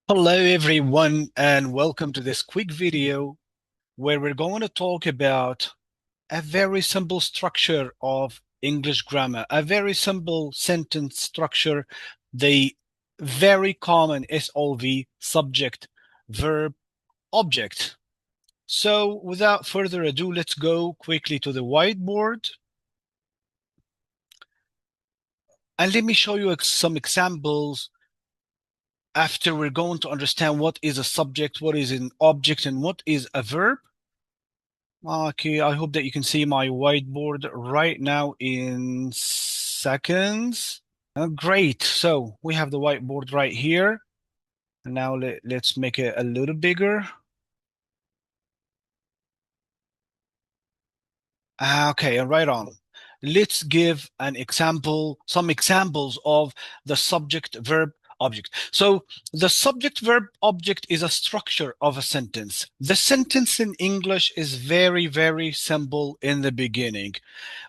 Hello everyone and welcome to this quick video where we're going to talk about a very simple structure of English grammar, a very simple sentence structure, the very common SOV, subject, verb, object. So without further ado, let's go quickly to the whiteboard and let me show you some examples after we're going to understand what is a subject, what is an object, and what is a verb. Okay, I hope that you can see my whiteboard right now in seconds. Great. So we have the whiteboard right here. And now let's make it a little bigger. Okay, right on. Let's give an example, some examples of the subject, verb, object. So the subject, verb, object is a structure of a sentence. The sentence in English is very, very simple in the beginning.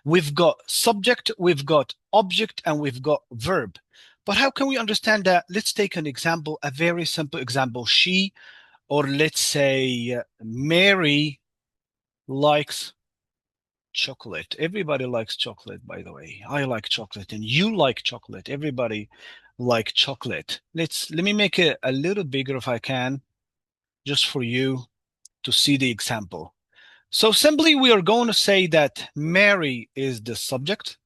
We've got subject, we've got object, and we've got verb. But how can we understand that? Let's take an example, a very simple example. She, or let's say Mary likes chocolate. Everybody likes chocolate, by the way. I like chocolate and you like chocolate. Everybody like chocolate. Let me make it a little bigger if I can, just for you to see the example. So simply we are going to say that Mary is the subject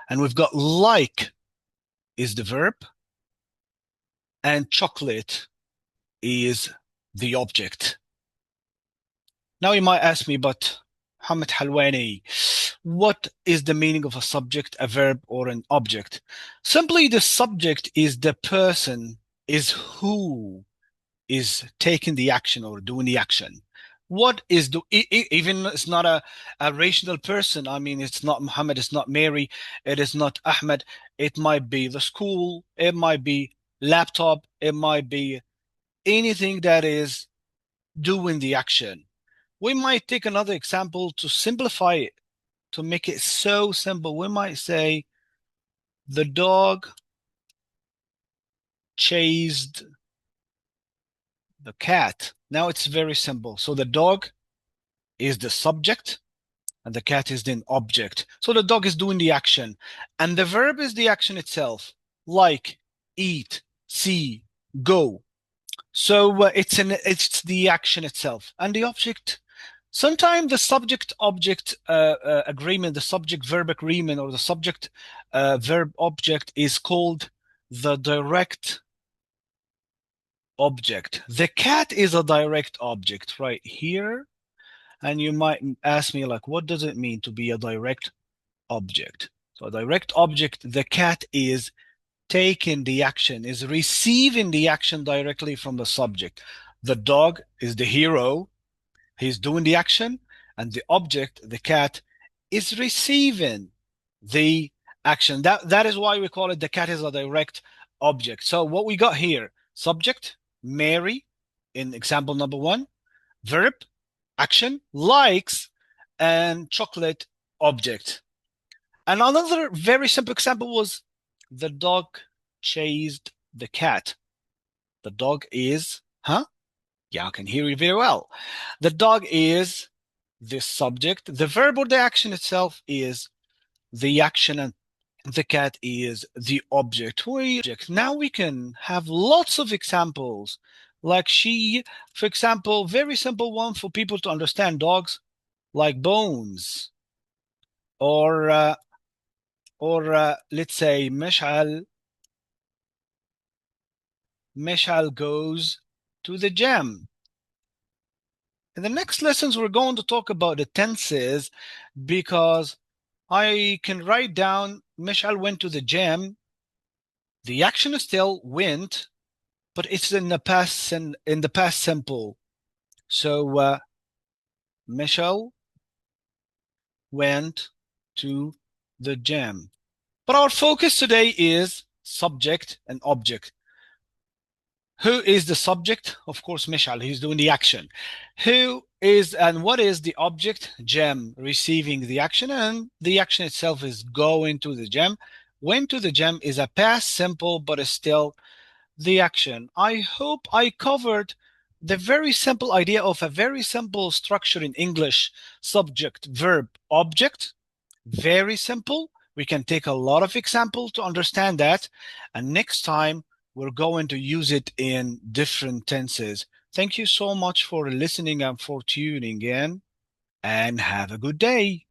and we've got like is the verb and chocolate is the object. Now you might ask me, but Hamid Halwani, what is the meaning of a subject, a verb, or an object? Simply, the subject is the person, is who is taking the action or doing the action. What is even it's not a rational person. I mean, it's not Muhammad, it's not Mary, it is not Ahmed. It might be the school, it might be laptop, it might be anything that is doing the action. We might take another example to simplify it, to make it so simple. We might say the dog chased the cat. Now it's very simple. So the dog is the subject and the cat is the object. So the dog is doing the action and the verb is the action itself, like, eat, see, go. So it's the action itself and the object. Sometimes the subject object agreement, the subject verb agreement, or the subject verb object is called the direct object. The cat is a direct object right here. And you might ask me, like, what does it mean to be a direct object? So a direct object, the cat is taking the action, is receiving the action directly from the subject. The dog is the hero. He's doing the action, and the object, the cat, is receiving the action. That is why we call it the cat is a direct object. So what we got here, subject, Mary, in example number one, verb, action, likes, and chocolate, object. And another very simple example was the dog chased the cat. The dog is, huh? Yeah, I can hear you very well. The dog is the subject. The verb or the action itself is the action, and the cat is the object. Now we can have lots of examples. Like she, for example, very simple one for people to understand dogs, like bones, or let's say Meshal goes to the gym. In the next lessons, we're going to talk about the tenses because I can write down Meshal went to the gym. The action is still went, but it's in the past and in the past simple. So Meshal went to the gym. But our focus today is subject and object. Who is the subject? Of course, Mishal, he's doing the action. Who is and what is the object? Gem, receiving the action, and the action itself is going to the gem. Went to the gem is a past simple, but is still the action. I hope I covered the very simple idea of a very simple structure in English: subject, verb, object. Very simple. We can take a lot of example to understand that. And next time, we're going to use it in different tenses. Thank you so much for listening and for tuning in, and have a good day.